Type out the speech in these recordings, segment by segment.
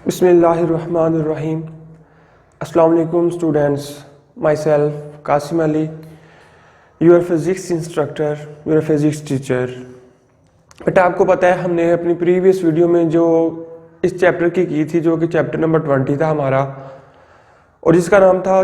बिस्मिल्लाहिर्रहमानिर्रहीम। अस्सलाम वालेकुम students, myself Qasim Ali, your physics instructor, your physics teacher. But आपको पता है हमने अपनी प्रीवियस वीडियो में जो इस चैप्टर की थी, जो कि चैप्टर नंबर 20 था हमारा, और जिसका नाम था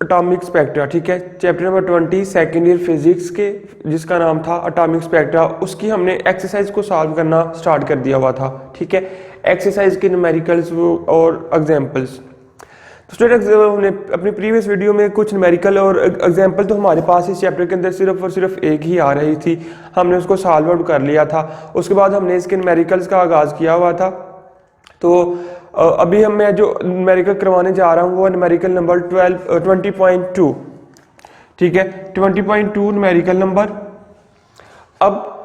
एटॉमिक स्पेक्ट्रा। ठीक है, chapter number 20 second year physics के, जिसका नाम था एटॉमिक स्पेक्ट्रा, उसकी हमने एक्सरसाइज को सॉल्व करना स्टार्ट कर दिया हुआ था। ठीक है, एक्सरसाइज के न्यूमेरिकल्स और एग्जांपल्स। तो स्टूडेंट्स, हमने अपनी प्रीवियस वीडियो में कुछ न्यूमेरिकल और एग्जांपल तो हमारे पास इस चैप्टर के अंदर सिर्फ और सिर्फ एक ही आ रही थी, हमने उसको सॉल्व आउट कर लिया था। उसके बाद हमने इसके न्यूमेरिकल्स का आगाज़ किया हुआ था। तो अभी मैं जो न्यूमेरिकल करवाने जा रहा हूँ वो न्यूमेरिकल नंबर 20.2। ठीक है, 20.2 न्यूमेरिकल नंबर। अब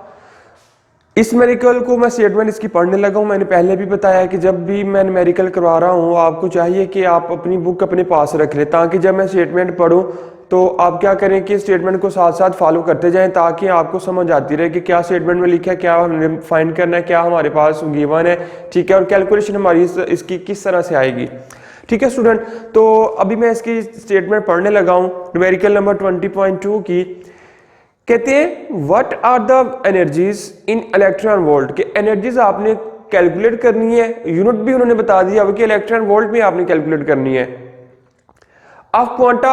इस न्यूमेरिकल को मैं स्टेटमेंट इसकी पढ़ने लगा हूँ। मैंने पहले भी बताया कि जब भी मैं न्यूमेरिकल करवा रहा हूँ आपको चाहिए कि आप अपनी बुक अपने पास रख लें, ताकि जब मैं स्टेटमेंट पढ़ूँ तो आप क्या करें कि स्टेटमेंट को साथ साथ फॉलो करते जाएं, ताकि आपको समझ आती रहे कि क्या स्टेटमेंट में लिखा है, क्या हमने फाइंड करना है, क्या हमारे पास गिवन है। ठीक है, और कैलकुलेशन हमारी इसकी किस तरह से आएगी। ठीक है स्टूडेंट, तो अभी मैं इसकी स्टेटमेंट पढ़ने लगा हूँ न्यूमेरिकल नंबर 20.2 की। कहते हैं what are the energies in electron volt, के एनर्जीज आपने कैलकुलेट करनी है। यूनिट भी उन्होंने बता दिया कि इलेक्ट्रॉन वोल्ट में आपने कैलकुलेट करनी है। ऑफ क्वांटा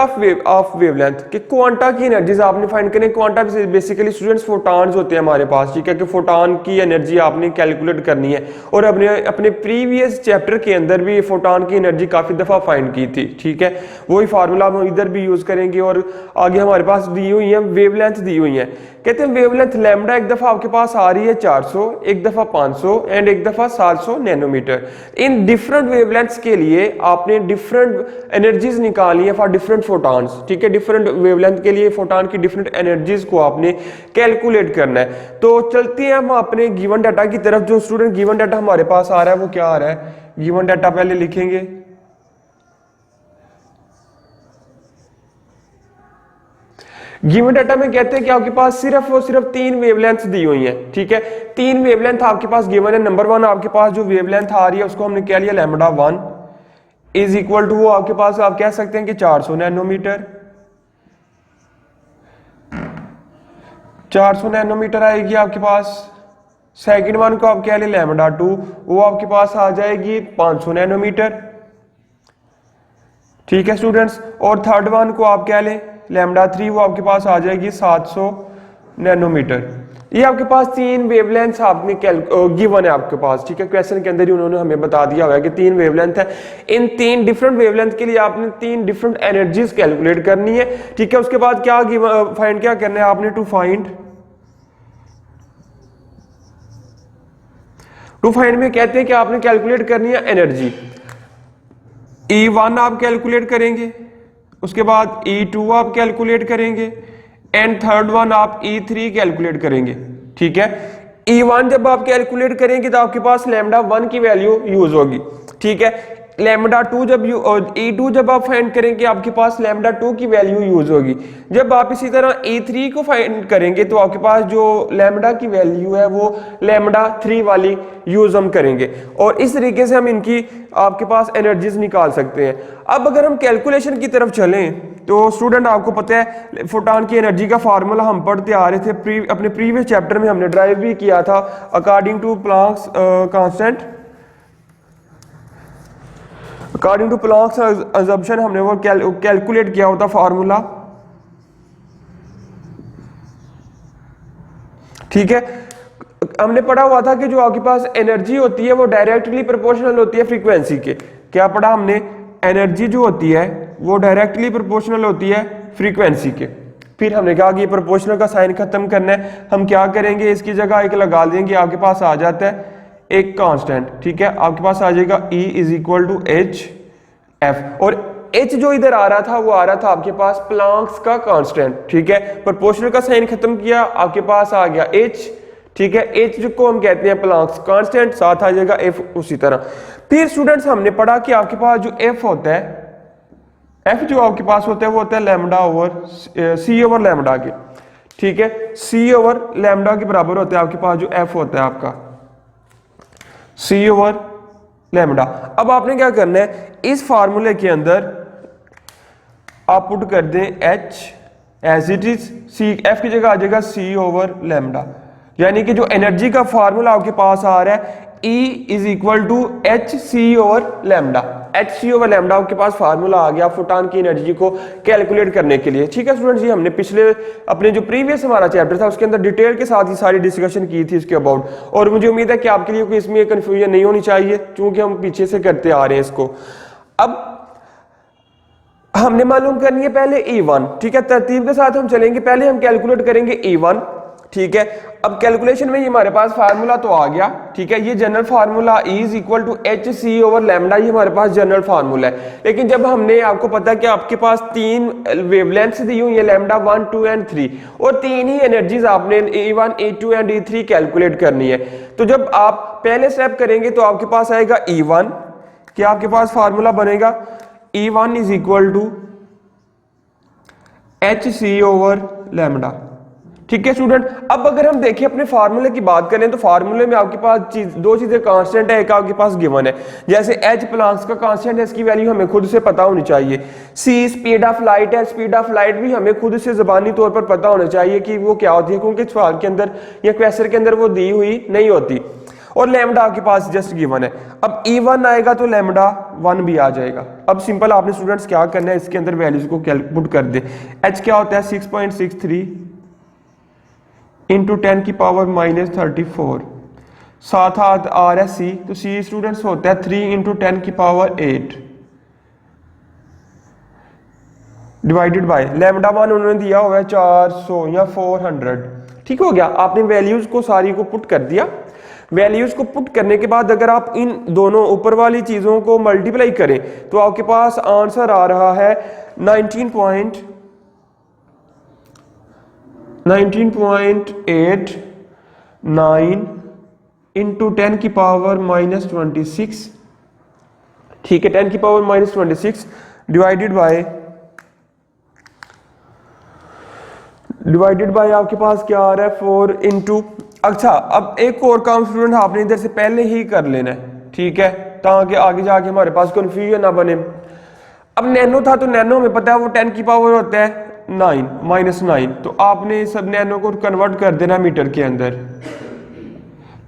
ऑफ वेवलेंथ, कि क्वांटा की एनर्जीज आपने फाइंड करनी है। क्वांटा बेसिकली स्टूडेंट्स फोटॉन्स होते हैं हमारे पास। ठीक है, कि फोटॉन की एनर्जी आपने कैलकुलेट करनी है, और अपने प्रीवियस चैप्टर के अंदर भी फोटॉन की एनर्जी काफी दफा फाइंड की थी। ठीक है, वही फार्मूला हम इधर भी यूज करेंगे। और आगे हमारे पास दी हुई है वेवलेंथ दी हुई है। कहते हैं वेवलेंथ लैम्डा एक दफा आपके पास आ रही है 400, एक दफा 500 एंड एक दफा 700 नैनोमीटर। इन डिफरेंट वेवलेंथ्स के लिए आपने डिफरेंट एनर्जीज निकाली है फॉर डिफरेंट फोटॉन्स। ठीक है, डिफरेंट वेवलेंथ के लिए फोटॉन की डिफरेंट एनर्जीज को आपने कैलकुलेट करना है। तो चलते हैं हम अपने गिवन डाटा की तरफ। जो स्टूडेंट गिवन डाटा हमारे पास आ रहा है वो क्या आ रहा है, गिवन डाटा पहले लिखेंगे। गिवन डाटा में कहते हैं कि आपके पास सिर्फ और सिर्फ 3 वेवलेंथ दी हुई है। ठीक है, 3 वेवलेंथ आपके पास गिवन है। नंबर 1 आपके पास जो वेवलेंथ आ रही है उसको हमने क्या लिया, लैम्डा 1 इज इक्वल टू, वो आपके पास आप कह सकते हैं कि 400 नैनोमीटर। 400 नैनोमीटर आएगी आपके पास। सेकंड वन को आप क्या ले, लैम्डा 2, वो आपके पास आ जाएगी 500 नैनोमीटर। ठीक है स्टूडेंट्स, और थर्ड वन को आप क्या लें, लैम्डा 3, वो आपके पास आ जाएगी 700 नैनोमीटर। ये आपके पास 3 वेवलेंथ्स आपने गिवन है आपके पास। ठीक है, क्वेश्चन के अंदर ही उन्होंने हमें बता दिया हुआ है कि 3 वेवलेंथ है। इन 3 डिफरेंट वेवलेंथ के लिए आपने 3 डिफरेंट एनर्जीज कैलकुलेट करनी है। ठीक है, उसके बाद क्या फाइंड क्या करना है आपने, टू फाइंड में कहते हैं कि आपने कैलकुलेट करनी है एनर्जी। E1 आप कैलकुलेट करेंगे, उसके बाद E2 आप कैलकुलेट करेंगे, एंड थर्ड वन आप E3 कैलकुलेट करेंगे। ठीक है, E1 जब आप कैलकुलेट करेंगे तो आपके पास लैम्डा 1 की वैल्यू यूज होगी। ठीक है, लैम्डा 2 जब E2 जब आप फाइंड करेंगे आपके पास लैम्डा 2 की वैल्यू यूज होगी। जब आप इसी तरह E3 को फाइंड करेंगे तो आपके पास जो लैम्डा की वैल्यू है वो लैम्डा 3 वाली यूज हम करेंगे, और इस तरीके से हम इनकी आपके पास एनर्जीज निकाल सकते हैं। अब अगर हम कैलकुलेशन की तरफ चलें तो स्टूडेंट आपको पता है फोटॉन की एनर्जी का फार्मूला हम पढ़ते आ रहे थे, अपने प्रीवियस चैप्टर में हमने ड्राइव भी किया था। According to Planck's constant, according to Planck's assumption हमने वो कैलकुलेट किया होता फार्मूला। ठीक है, हमने पढ़ा हुआ था कि जो आपके पास एनर्जी होती है वो डायरेक्टली प्रोपोर्शनल होती है फ्रीक्वेंसी के। क्या पढ़ा हमने, एनर्जी जो होती है वो डायरेक्टली प्रोपोर्शनल होती है फ्रीक्वेंसी के। फिर हमने कहा कि प्रोपोर्शनल का साइन खत्म करना है, हम क्या करेंगे, इसकी जगह एक लगा देंगे, आपके पास आ जाता है एक कांस्टेंट। ठीक है, आपके पास आ जाएगा E is equal to H F, और H जो इधर आ रहा था वो आ रहा था आपके पास प्लैंक्स का कांस्टेंट। ठीक है, प्रोपोर्शनल का साइन खत्म किया, आपके पास आ गया H। ठीक है, H को हम कहते हैं प्लैंक्स कांस्टेंट, साथ आ जाएगा F उसी तरह। फिर स्टूडेंट्स हमने पढ़ा कि आपके पास जो F होता है, F जो आपके पास होता है वो होता है lambda over C over lambda के। ठीक है, C ओवर लैम्डा के बराबर होता है आपके पास जो F होता है आपका C ओवर लैम्डा। अब आपने क्या करना है, इस फार्मूले के अंदर आप पुट कर दें H as it is, C F की जगह आ जाएगा सी ओवर लैम्डा, यानी कि जो एनर्जी का फार्मूला आपके पास आ रहा है E is equal to H C over lambda. H C over lambda आपके पास फार्मूला आ गया फोटॉन की एनर्जी को कैलकुलेट करने के लिए। ठीक है स्टूडेंट्स, ये हमने पिछले अपने जो प्रीवियस हमारा चैप्टर था उसके अंदर डिटेल के साथ ही सारी डिस्कशन की थी इसके अबाउट, और मुझे उम्मीद है कि आपके लिए कोई इसमें कंफ्यूजन नहीं होनी चाहिए क्योंकि हम पीछे से करते आ रहे हैं इसको। अब हमने मालूम करनी है पहले E1। ठीक है, तरतीब के साथ हम चलेंगे, पहले हम कैलकुलेट करेंगे E1। ठीक है, अब कैलकुलेशन में ये हमारे पास फार्मूला तो आ गया। ठीक है, ये general formula E is equal to H C over lambda, ये हमारे पास जनरल फार्मूला है। लेकिन जब हमने, आपको पता है कि आपके पास 3 वेवलेंथ्स दी हुई है लैम्डा 1, 2 एंड 3, और 3 ही एनर्जीज आपने E1, E2 and E3 calculate करनी है। तो जब आप पहले स्टेप करेंगे तो आपके पास आएगा E1, क्या आपके पास फार्मूला बनेगा E1 is equal to H C over lambda. ठीक है स्टूडेंट, अब अगर हम देखें अपने फार्मूले की बात करें तो फार्मूले में आपके पास दो चीजें कांस्टेंट है, एक आपके पास गिवन है, जैसे एच प्लांक्स का कांस्टेंट है, इसकी वैल्यू हमें खुद से पता होनी चाहिए। सी स्पीड ऑफ लाइट है, स्पीड ऑफ लाइट भी हमें खुद से ज़बानी तौर पर पता होना चाहिए कि वो क्या होती है, क्योंकि सवाल के अंदर या क्वेश्चन के अंदर वो दी हुई नहीं होती। और लैम्डा आपके पास जस्ट गिवन है। अब E1 आएगा तो लैम्डा 1 भी आ जाएगा। अब सिंपल आपने स्टूडेंट्स क्या करना है, इसके अंदर वैल्यूज को पुट कर दे। एच क्या होता है 6.63 इंटू 10 की पावर -34, साथ हाथ आ रहा है सी, तो सी स्टूडेंट्स होता है 3 इंटू 10 की पावर 8 डिवाइडेड बाय लैम्डा 1 उन्होंने दिया हुआ है 400 या 400। ठीक हो गया, आपने वैल्यूज को सारी को पुट कर दिया। वैल्यूज को पुट करने के बाद अगर आप इन दोनों ऊपर वाली चीजों को मल्टीप्लाई करें तो आपके पास आंसर आ रहा है 19.89 इंटू 10 की पावर -26। ठीक है, 10 की पावर -26 डिवाइडेड बाय आपके पास क्या आ रहा है 4 इंटू। अच्छा, अब एक और काम स्टूडेंट आपने इधर से पहले ही कर लेना है। ठीक है, ताकि आगे जाके हमारे पास कंफ्यूजन ना बने। अब नैनो था तो नैनो में पता है वो 10 की पावर होता है -9, तो आपने सब नैनो को कन्वर्ट कर देना मीटर के अंदर।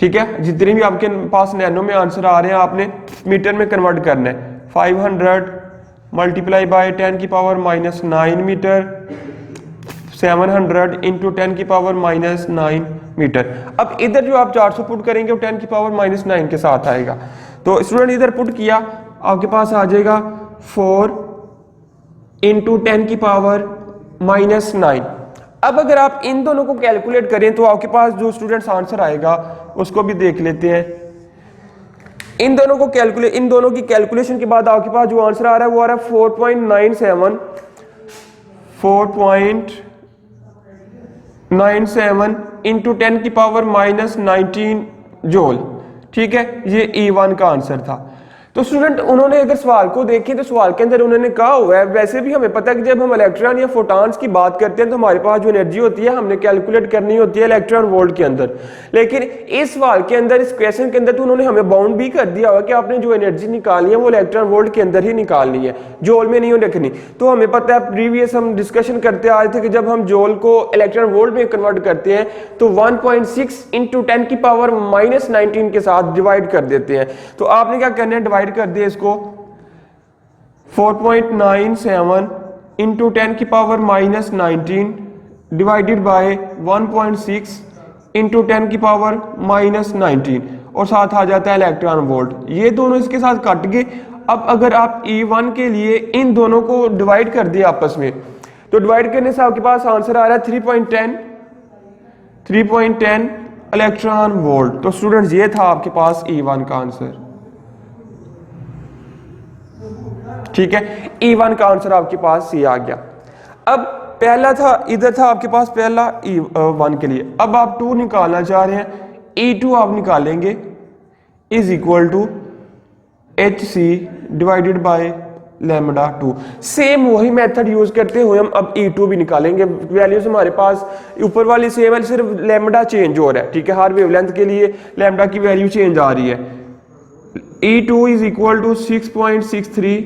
ठीक है, जितने भी आपके पास नैनो में आंसर आ रहे हैं आपने मीटर में कन्वर्ट करना है। 500 मल्टीप्लाई बाय 10 की पावर -9 मीटर, 700 इंटू 10 की पावर -9 मीटर। अब इधर जो आप 400 पुट करेंगे वो 10 की पावर -9 के साथ आएगा। तो स्टूडेंट इधर पुट किया, आपके पास आ जाएगा 4 इंटू 10 की पावर -9। अब अगर आप इन दोनों को कैलकुलेट करें तो आपके पास जो स्टूडेंट्स आंसर आएगा उसको भी देख लेते हैं। इन दोनों की कैलकुलेशन के बाद आपके पास जो आंसर आ रहा है वो आ रहा है 4.97 इंटू 10 की पावर -19 जूल। ठीक है, ये E1 का आंसर था। तो स्टूडेंट उन्होंने अगर सवाल को देखें तो सवाल के अंदर उन्होंने कहा हुआ है, वैसे भी हमें पता है कि जब हम इलेक्ट्रॉन या फोटॉन्स की बात करते हैं तो हमारे पास जो एनर्जी होती है हमने कैलकुलेट करनी होती है इलेक्ट्रॉन वोल्ट के अंदर। लेकिन इस सवाल के अंदर, इस क्वेश्चन के अंदर तो उन्होंने हमें बाउंड भी कर दिया हुआ कि आपने जो एनर्जी निकालनी है वो इलेक्ट्रॉन वोल्ट के अंदर ही निकालनी है, जूल में नहीं रखनी। तो हमें पता है, प्रीवियस हम डिस्कशन करते आ रहे थे कि जब हम जूल को इलेक्ट्रॉन वोल्ट में कन्वर्ट करते हैं तो 1.6 इंटू 10 की पावर -19 के साथ डिवाइड कर देते हैं। तो आपने क्या करना है, डिवाइड कर दिया इसको 4.97 इंटू 10 की पावर -19 डिवाइडेड बाय 1.6 इंटू 10 की पावर -19 और साथ आ जाता है इलेक्ट्रॉन वोल्ट। ये दोनों इसके साथ कट गए। अब अगर आप E1 के लिए इन दोनों को डिवाइड कर दिया आपस में तो डिवाइड करने से आपके पास आंसर आ रहा है 3.10 इलेक्ट्रॉन वोल्ट। तो स्टूडेंट्स ये था आपके पास E1 का आंसर। ठीक है, E1 का आंसर आपके पास सी आ गया। अब पहला था, इधर था आपके पास पहला E1 के लिए। अब आप 2 निकालना चाह रहे हैं, E2 आप निकालेंगे is equal to HC divided by lambda 2। Same वही मेथड यूज करते हुए हम अब E2 भी निकालेंगे। वैल्यूज हमारे पास ऊपर वाली सेम है, सिर्फ लैम्डा चेंज हो रहा है। ठीक है, हर वेवलेंथ के लिए लैम्डा की वैल्यू चेंज आ रही है। E2 is equal to 6.63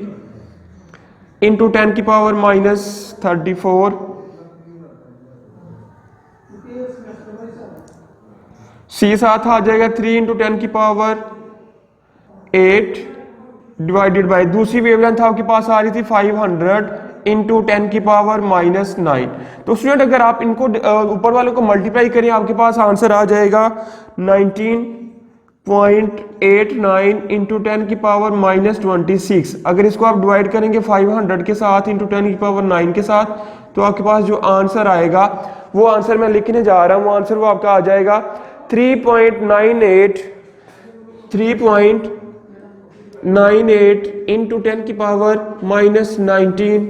into 10 की पावर माइनस 34 सी साथ आ जाएगा 3 इंटू 10 की पावर 8 डिवाइडेड बाय दूसरी वेवलेंथ आपके पास आ रही थी 500 इंटू 10 की पावर माइनस 9। तो स्टूडेंट अगर आप इनको ऊपर वालों को मल्टीप्लाई करें आपके पास आंसर आ जाएगा 19.89 इंटू 10 की पावर माइनस 26। अगर इसको आप डिवाइड करेंगे 500 के साथ इंटू 10 की पावर 9 के साथ तो आपके पास जो आंसर आएगा वो आंसर मैं लिखने जा रहा हूं, वो आंसर वो आपका आ जाएगा 3.98 इंटू 10 की पावर माइनस 19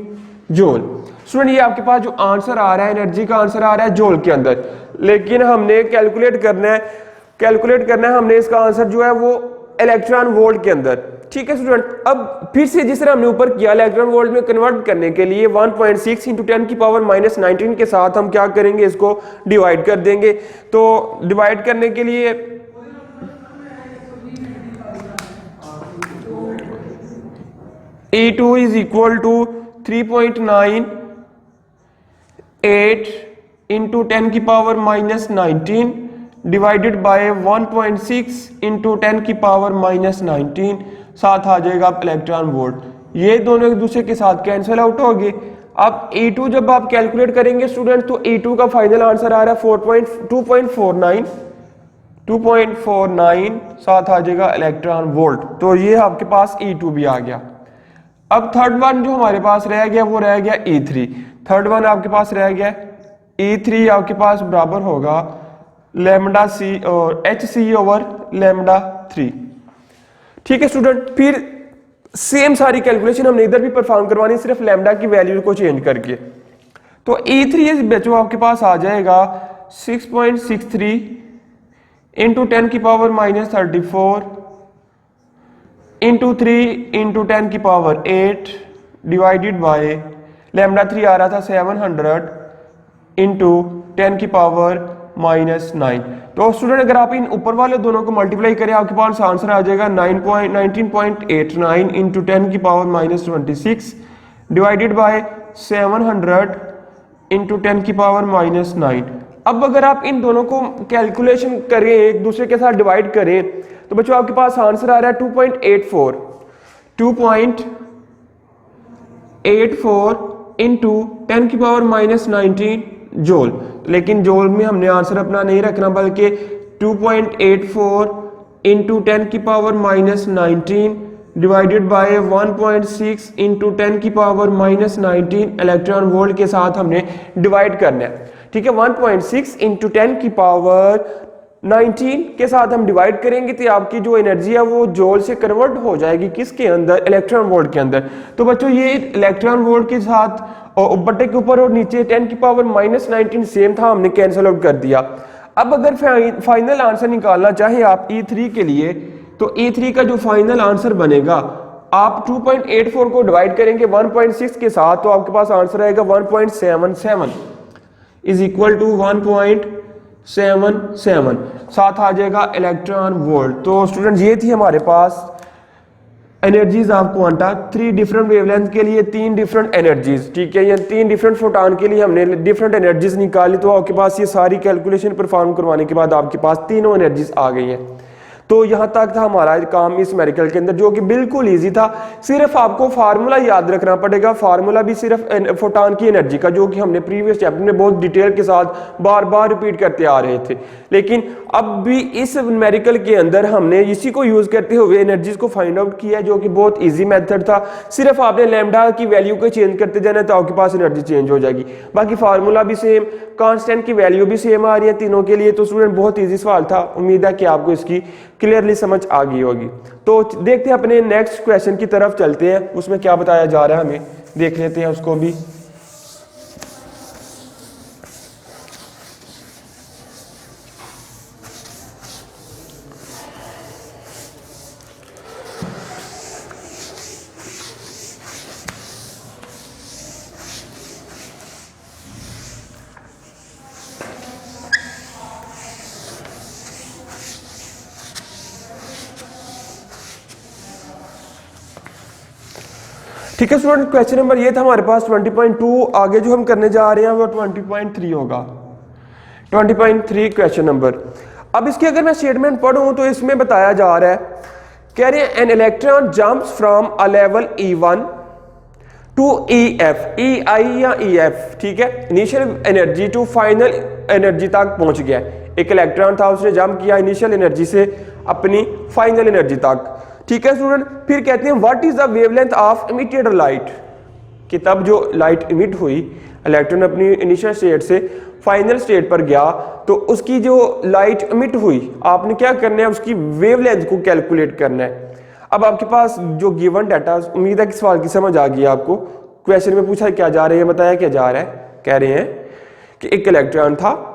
जूल। स्टूडेंट ये आपके पास जो आंसर आ रहा है एनर्जी का आंसर आ रहा है जूल के अंदर, लेकिन हमने कैलकुलेट करना है हमने इसका आंसर जो है वो इलेक्ट्रॉन वोल्ट के अंदर। ठीक है स्टूडेंट, अब फिर से जिस तरह हमने ऊपर किया इलेक्ट्रॉन वोल्ट में कन्वर्ट करने के लिए 1.6 इंटू 10 की पावर माइनस 19 के साथ हम क्या करेंगे, इसको डिवाइड कर देंगे। तो डिवाइड करने के लिए E2 is equal to 3.98 into 10 की power minus 19 divided by 1.6 into 10 की पावर माइनस 19 साथ आ जाएगा इलेक्ट्रॉन वोल्ट। ये दोनों एक दूसरे के साथ कैंसिल आउट हो गए। अब E2 जब आप कैलकुलेट करेंगे स्टूडेंट तो E2 का फाइनल आंसर आ रहा है 2.49 साथ आ जाएगा इलेक्ट्रॉन वोल्ट। तो ये आपके पास E2 भी आ गया। अब थर्ड वन जो हमारे पास रह गया वो रह गया E3। थर्ड वन आपके पास रह गया E3 आपके पास बराबर होगा लैम्डा सी और HC ओवर लैम्डा 3। ठीक है स्टूडेंट, फिर सेम सारी कैलकुलेशन हमने इधर भी परफॉर्म करवानी, सिर्फ लैम्डा की वैल्यू को चेंज करके। तो E3 बच्चों आपके पास आ जाएगा 6.63 इंटू 10 की पावर माइनस 34 इंटू 3 इंटू 10 की पावर 8 डिवाइडेड बाय लैम्डा 3 आ रहा था 700 इंटू 10 की पावर माइनस 9। तो स्टूडेंट अगर आप इन ऊपर वाले दोनों को मल्टीप्लाई करें आपके पास आंसर आ जाएगा 19.89 इंटू 10 की power minus 26 divided by 700 into 10 की पावर माइनस 9। अब अगर आप इन दोनों को कैलकुलेशन करें एक दूसरे के साथ डिवाइड करें तो बच्चों आपके पास आंसर आ रहा है 2.84 इंटू 10 की पावर माइनस 19 जूल। लेकिन जूल में हमने आंसर अपना नहीं रखना बल्कि 2.84 इंटू 10 की power minus 19 divided by 1.6 into 10 की पावर माइनस 19 इलेक्ट्रॉन वोल्ट के साथ हमने डिवाइड करना है। ठीक है, 1.6 इंटू 10 की पावर 19 के साथ हम डिवाइड करेंगे तो आपकी जो एनर्जी है वो जूल से कन्वर्ट हो जाएगी किसके अंदर, इलेक्ट्रॉन वोल्ट के अंदर। तो बच्चों ये इलेक्ट्रॉन वोल्ट के साथ और बट्टे के ऊपर और नीचे 10 की पावर माइनस 19 सेम था, हमने कैंसिल आउट कर दिया। अब अगर फाइनल आंसर निकालना चाहे आप E3 के लिए तो E3 का जो फाइनल आंसर बनेगा आप 2.84 को डिवाइड करेंगे 1.6 के साथ तो आपके पास आंसर आएगा 1.77 इज इक्वल टू 1.77 साथ आ जाएगा इलेक्ट्रॉन वोल्ट। तो स्टूडेंट ये थी हमारे पास energies of quanta, 3 different wavelength के लिए 3 डिफरेंट एनर्जीज। ठीक है, ये 3 डिफरेंट फोटॉन के लिए हमने डिफरेंट एनर्जीज निकाली। तो आपके पास ये सारी कैलकुलेशन परफॉर्म करवाने के बाद आपके पास तीनों एनर्जीज आ गई हैं। तो यहां तक था हमारा काम इस मेरिकल के अंदर जो कि बिल्कुल इजी था। सिर्फ आपको फार्मूला याद रखना पड़ेगा, फार्मूला भी सिर्फ फोटॉन की एनर्जी का जो कि हमने प्रीवियस चैप्टर में बहुत डिटेल के साथ बार बार रिपीट करते आ रहे थे। लेकिन अब भी इस मेरिकल के अंदर हमने इसी को यूज करते हुए एनर्जीज को फाइंड आउट किया जो कि बहुत ईजी मेथड था। सिर्फ आपने लैम्डा की वैल्यू को चेंज करते जाना तो आपके पास एनर्जी चेंज हो जाएगी। बाकी फार्मूला भी सेम, कांस्टेंट की वैल्यू भी सेम आ रही है तीनों के लिए। तो स्टूडेंट बहुत ईजी सवाल था, उम्मीद है कि आपको इसकी क्लियरली समझ आ गई होगी। तो देखते हैं अपने नेक्स्ट क्वेश्चन की तरफ चलते हैं, उसमें क्या बताया जा रहा है हमें देख लेते हैं उसको भी। ठीक है स्टूडेंट, क्वेश्चन नंबर ये था हमारे पास 20.2। आगे जो हम करने जा रहे हैं वो 20.3 होगा, 20.3 क्वेश्चन नंबर। अब इसकी अगर मैं स्टेटमेंट पढ़ूं तो इसमें बताया जा रहा है, कह रहे हैं an electron jumps from a level E1 to EF, EI या EF, ठीक है, initial energy to final energy तक पहुंच गया। एक इलेक्ट्रॉन था, उसने जंप किया इनिशियल एनर्जी से अपनी फाइनल एनर्जी तक, ठीक है स्टूडेंट। फिर कहते हैं what is the wavelength of emitted light, कि तब जो लाइट इमिट हुई, इलेक्ट्रॉन अपनी इनिशियल स्टेट से फाइनल स्टेट पर गया, तो उसकी जो लाइट इमिट हुई, आपने क्या करना है, उसकी वेवलेंथ को कैलकुलेट करना है। अब आपके पास जो गिवन डाटा, उम्मीद है कि सवाल की समझ आ गई आपको। क्वेश्चन में पूछा क्या जा रहा है, बताया क्या जा रहा है, कह रहे हैं कि एक इलेक्ट्रॉन था,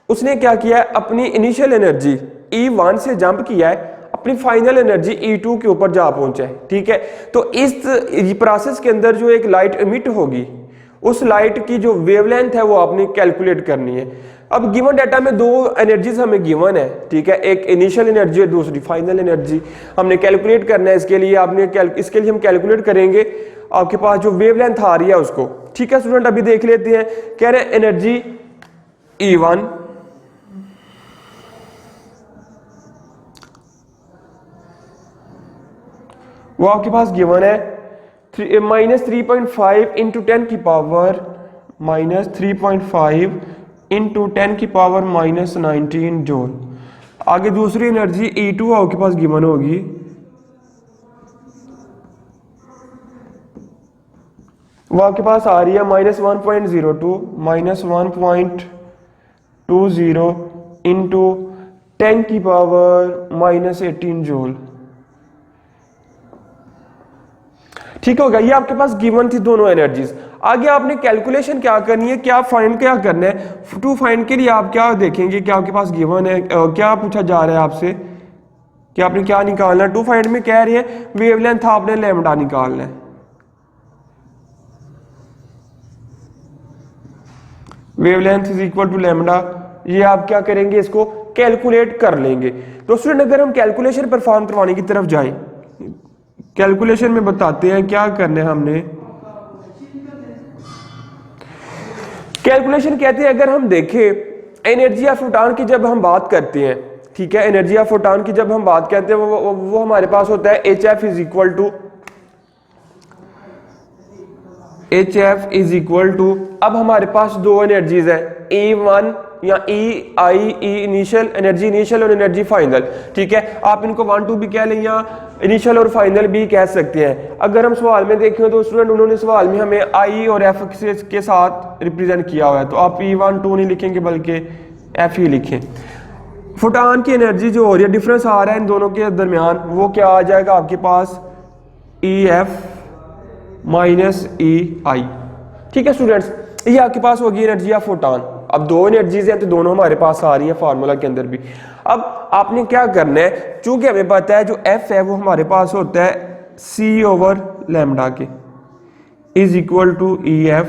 उसने क्या किया है, अपनी इनिशियल एनर्जी E1 से जंप किया है, अपनी फाइनल एनर्जी E2 के ऊपर जा पहुंचा है, ठीक है। तो इस प्रोसेस के अंदर जो एक लाइट इमिट होगी, उस लाइट की जो वेवलेंथ है वो आपने कैलकुलेट करनी है। अब गिवन डाटा में दो एनर्जीज हमें गिवन है, ठीक है, एक इनिशियल एनर्जी और दूसरी फाइनल एनर्जी। हमने कैलकुलेट करना है, इसके लिए इसके लिए हम कैलकुलेट करेंगे आपके पास जो वेवलेंथ आ रही है उसको, ठीक है स्टूडेंट। अभी देख लेते हैं, कह रहे हैं एनर्जी E1 वो आपके पास गिवन है -3.5 इंटू 10 की पावर -3.5 इंटू 10 की पावर -19 जूल। आगे दूसरी एनर्जी E2 आपके पास गिवन होगी, वो आपके पास आ रही है -1.02 -1.20 इंटू 10 की पावर -18 जूल, ठीक हो गया। ये आपके पास गिवन थी दोनों एनर्जीज। आगे आपने कैलकुलेशन क्या करनी है, क्या फाइंड क्या करना है। टू फाइंड के लिए आप क्या देखेंगे कि आपके पास गिवन है, क्या पूछा जा रहा है आपसे कि आपने क्या निकालना है। टू फाइंड में कह रही है वेवलेंथ आपने लैम्डा निकालना है, wavelength is equal to lambda. ये आप क्या करेंगे, इसको कैलकुलेट कर लेंगे। तो स्टूडेंट अगर हम कैलकुलेशन परफॉर्म करवाने की तरफ जाएं, कैलकुलेशन में बताते हैं क्या करना है हमने। कैलकुलेशन कहते हैं, अगर हम देखें एनर्जी ऑफ फोटॉन की जब हम बात करते हैं, ठीक है, एनर्जी ऑफ फोटॉन की जब हम बात करते हैं वो हमारे पास होता है HF इज इक्वल टू अब हमारे पास दो एनर्जीज है, E1 या EI, इनिशियल एनर्जी इनिशियल और एनर्जी फाइनल, ठीक है। आप इनको 1 2 भी कह लें या इनिशियल और फाइनल भी कह सकते हैं। अगर हम सवाल में देखें तो स्टूडेंट उन्होंने सवाल में हमें I और F के साथ रिप्रेजेंट किया हुआ है, तो आप E1 2 नहीं लिखेंगे बल्कि F ही लिखें। फोटॉन की एनर्जी जो हो रही है, डिफरेंस आ रहा है इन दोनों के दरमियान, वो क्या आ जाएगा आपके पास EF माइनस EI, ठीक है स्टूडेंट्स। ये आपके पास होगी एनर्जी ऑफ फोटॉन। अब दो एनर्जीज हैं तो दोनों हमारे पास आ रही है फार्मूला के अंदर भी। अब आपने क्या करना है, चूंकि हमें पता है जो F है वो हमारे पास होता है C/λ के is equal to EF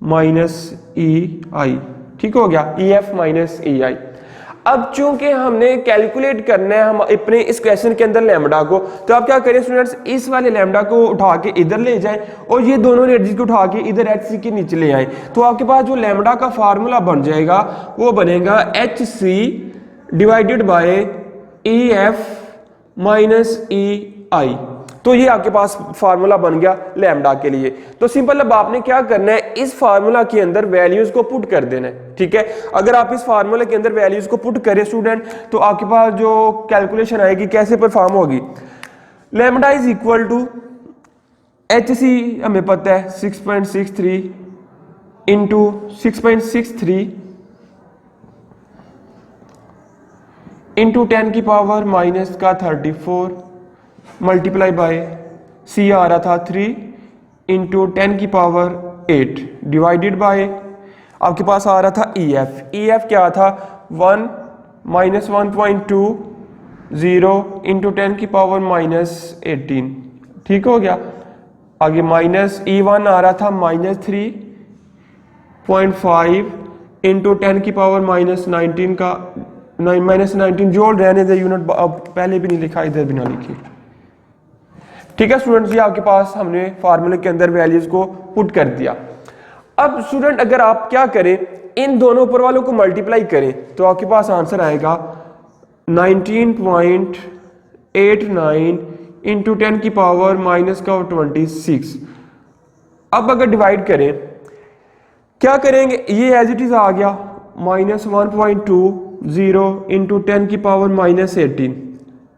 minus EI, ठीक हो गया, EF माइनस EI। अब चूंकि हमने कैलकुलेट करना है हम अपने इस क्वेश्चन के अंदर लैम्डा को, तो आप क्या करें स्टूडेंट्स, इस वाले लैम्डा को उठा के इधर ले जाएं और ये दोनों एनर्जी को उठा के इधर HC के नीचे ले आए, तो आपके पास जो लैम्डा का फार्मूला बन जाएगा वो बनेगा HC divided bye EF minus EI। तो ये आपके पास फार्मूला बन गया लैम्डा के लिए। तो सिंपल, अब आपने क्या करना है, इस फार्मूला के अंदर वैल्यूज को पुट कर देना है, ठीक है। अगर आप इस फार्मूला के अंदर वैल्यूज को पुट करें स्टूडेंट, तो आपके पास जो कैलकुलेशन आएगी कैसे परफॉर्म होगी। Lambda is equal to HC हमें पता है 6.63 इंटू 6.63 इंटू 10 की पावर माइनस का 34 मल्टीप्लाई बाय C आ रहा था 3 इंटू 10 की पावर 8 डिवाइडेड बाय आपके पास आ रहा था EF क्या था 1 माइनस 1.20 इंटू 10 की पावर -18, ठीक हो गया। आगे माइनस E1 आ रहा था -3.5 इंटू 10 की पावर -19 का -19 जोड़ रहने दे यूनिट, अब पहले भी नहीं लिखा, इधर भी ना लिखी। ठीक है स्टूडेंट्स, ये आपके पास हमने फार्मूले के अंदर वैल्यूज को पुट कर दिया। अब स्टूडेंट अगर आप क्या करें, इन दोनों ऊपर वालों को मल्टीप्लाई करें तो आपके पास आंसर आएगा 19.89 इंटू 10 की पावर माइनस का 26। अब अगर डिवाइड करें क्या करेंगे, ये एज इट इज आ गया -1.20 इंटू 10 की पावर -18।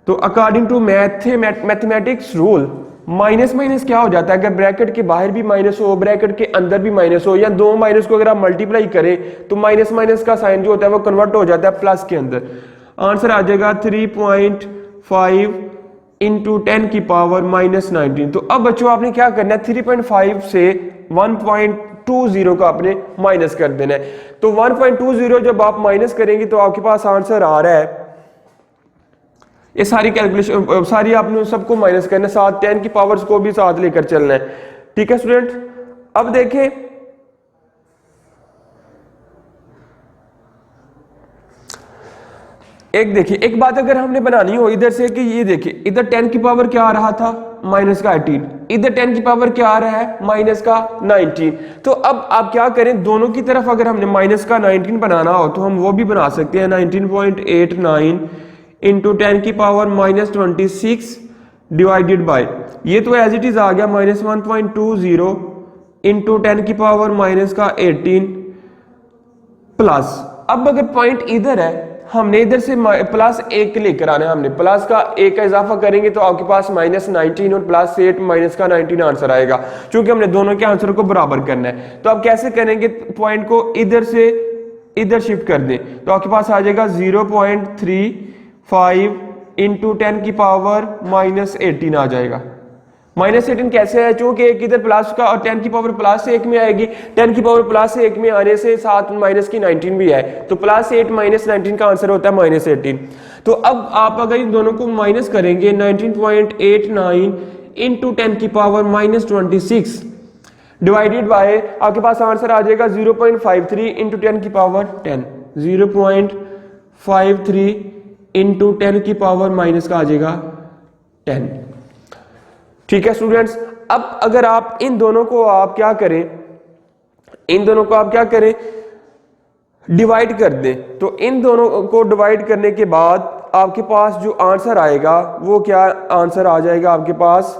तो according to mathematics rule minus minus क्या हो जाता है, अगर ब्रैकेट के बाहर भी माइनस हो, ब्रैकेट के अंदर भी माइनस हो, या दो माइनस को अगर आप मल्टीप्लाई करें तो माइनस माइनस का साइन जो होता है वो कन्वर्ट हो जाता है प्लस के अंदर। आंसर आ जाएगा 3.5 इंटू 10 की पावर -19। तो अब बच्चों आपने क्या करना है, 3.5 से 1.20 को आपने माइनस कर देना है। तो 1.20 जब आप माइनस करेंगे तो आपके पास आंसर आ रहा है, ये सारी कैलकुलेशन सारी आपने सबको माइनस करना है, साथ 10 की पावर्स को भी साथ लेकर चलना है। ठीक है स्टूडेंट, अब देखें एक बात अगर हमने बनानी हो इधर से कि ये देखिए इधर 10 की पावर क्या आ रहा था माइनस का 18, इधर 10 की पावर क्या आ रहा है माइनस का 19। तो अब आप क्या करें, दोनों की तरफ अगर हमने माइनस का 19 बनाना हो तो हम वो भी बना सकते हैं, 19.89 इंटू 10 की पावर -26 डिवाइडेड बाय, ये तो एज इट इज आ गया -1.20 इंटू 10 की पावर माइनस का 18 प्लस। अब अगर पॉइंट इधर है हमने इधर से प्लस 1 लेकर आना है, हमने प्लस का 1 का इजाफा करेंगे तो आपके पास -19 और प्लस 8 माइनस का 19 आंसर आएगा, क्योंकि हमने दोनों के आंसर को बराबर करना है। तो आप कैसे करेंगे, पॉइंट को इधर से इधर शिफ्ट कर दें तो आपके पास आ जाएगा 0.35 इंटू 10 की पावर -18 आ जाएगा। -18 कैसे है, चूंकि एक इधर प्लस का और 10 की पावर प्लस 1 में आएगी, 10 की पावर प्लस 1 में आने से साथ माइनस की 19 भी है, तो +8 -19 का आंसर होता है -18। तो अब आप अगर इन दोनों को माइनस करेंगे 19.89 इंटू 10 की पावर -26 डिवाइडेड बाय, आपके पास आंसर आ जाएगा 0.53 इंटू 10 की पावर 10, 0.53 इंटू 10 की पावर माइनस का आ जाएगा 10। ठीक है स्टूडेंट्स, अब अगर आप इन दोनों को आप क्या करें, डिवाइड कर दें, तो इन दोनों को डिवाइड करने के बाद आपके पास जो आंसर आएगा वो क्या आंसर आ जाएगा, आपके पास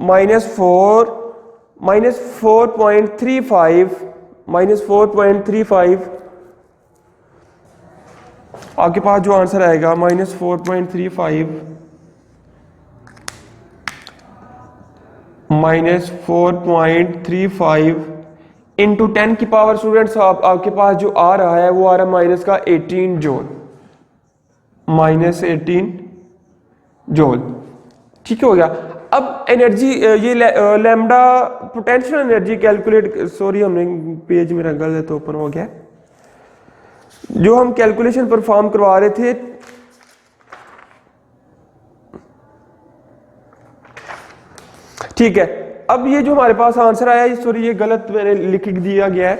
-4.35 आपके पास जो आंसर आएगा -4.35 इंटू 10 की पावर स्टूडेंट्स आपके पास जो आ रहा है वो आ रहा है माइनस का 18 जूल, -18 जूल। ठीक हो गया। अब एनर्जी ये lambda potential energy calculate, sorry हमने पेज मेरा गलत ओपन हो गया, जो हम कैलकुलेशन परफॉर्म करवा रहे थे ठीक है। अब ये जो हमारे पास आंसर आया, सॉरी ये गलत मैंने लिख दिया गया है,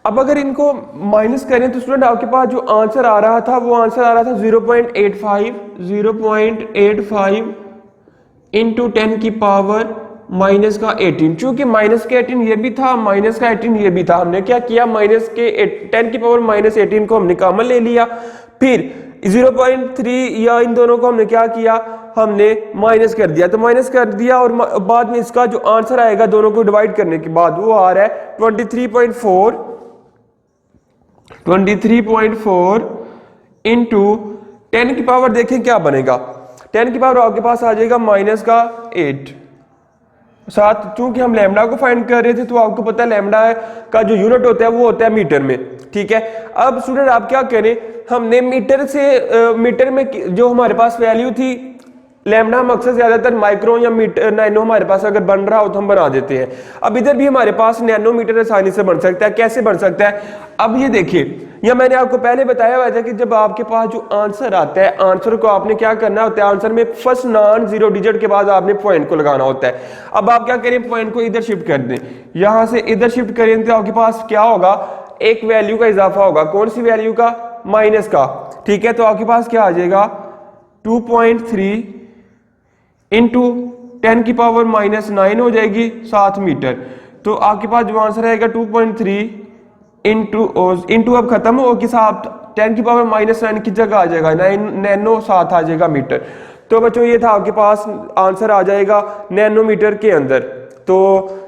अब अगर इनको माइनस करें तो स्टूडेंट आपके पास जो आंसर आ रहा था वो आंसर आ रहा था 0.85 इंटू 10 की पावर माइनस का 18। चूंकि माइनस के 18 ये भी था, माइनस का 18 ये भी था, हमने क्या किया, माइनस के 10 की पावर -18 को हमने कॉमन ले लिया, फिर 0.3 या इन दोनों को हमने क्या किया, हमने माइनस कर दिया, तो माइनस कर दिया और बाद में इसका जो आंसर आएगा दोनों को डिवाइड करने के बाद वो आ रहा है 23.4 इंटू 10 की पावर, देखें क्या बनेगा, 10 की पावर आपके पास आ जाएगा माइनस का 8 साथ, चूंकि हम लैम्डा को फाइंड कर रहे थे तो आपको पता है लैम्डा का जो यूनिट होता है वो होता है मीटर में। ठीक है, अब स्टूडेंट आप क्या करें, हमने मीटर में जो हमारे पास वैल्यू थी लैम्डा, हम अक्सर ज्यादातर माइक्रो या मीटर नैनो हमारे पास अगर बन रहा हो तो हम बना देते हैं। अब इधर भी हमारे पास नैनोमीटर आसानी से बन सकता है, कैसे बन सकता है, अब ये देखिए, या मैंने आपको पहले बताया हुआ था कि जब आपके पास जो आंसर आता है, आंसर को आपने क्या करना होता है, आंसर में फर्स्ट नॉन जीरो डिजिट के बाद आपने पॉइंट को लगाना होता है। अब आप क्या करें, पॉइंट को इधर शिफ्ट कर दें, यहां से इधर शिफ्ट करें तो आपके पास क्या होगा, एक वैल्यू का इजाफा होगा, कौन सी वैल्यू का, माइनस का, ठीक है। तो आपके पास क्या आ जाएगा 2.3 इंटू 10 की पावर -9 हो जाएगी 7 मीटर। तो आपके पास जो आंसर आएगा 2.3 इंटू अब खत्म हो कि साथ 10 की पावर -9 की जगह आ जाएगा 9 7 आ जाएगा मीटर। तो बच्चों ये था आपके पास आंसर आ जाएगा नैनोमीटर के अंदर। तो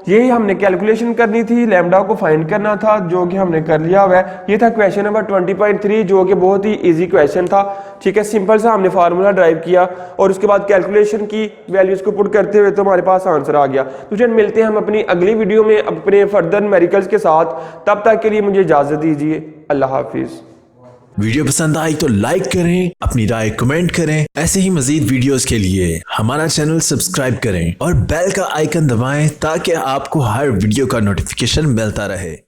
यही हमने कैलकुलेशन करनी थी, लैम्डा को फाइंड करना था, जो कि हमने कर लिया हुआ है। ये था क्वेश्चन नंबर 20.3 जो कि बहुत ही इजी क्वेश्चन था, ठीक है। सिंपल सा हमने फार्मूला ड्राइव किया और उसके बाद कैलकुलेशन की, वैल्यूज को पुट करते हुए तो हमारे पास आंसर आ गया। तो चलिए मिलते हैं हम अपनी अगली वीडियो में अपने फर्दर न्यूमेरिकल्स के साथ। तब तक के लिए मुझे इजाजत दीजिए, अल्लाह हाफिज। वीडियो पसंद आई तो लाइक करें, अपनी राय कमेंट करें। ऐसे ही मजीद वीडियोस के लिए हमारा चैनल सब्सक्राइब करें और बेल का आइकन दबाएं ताकि आपको हर वीडियो का नोटिफिकेशन मिलता रहे।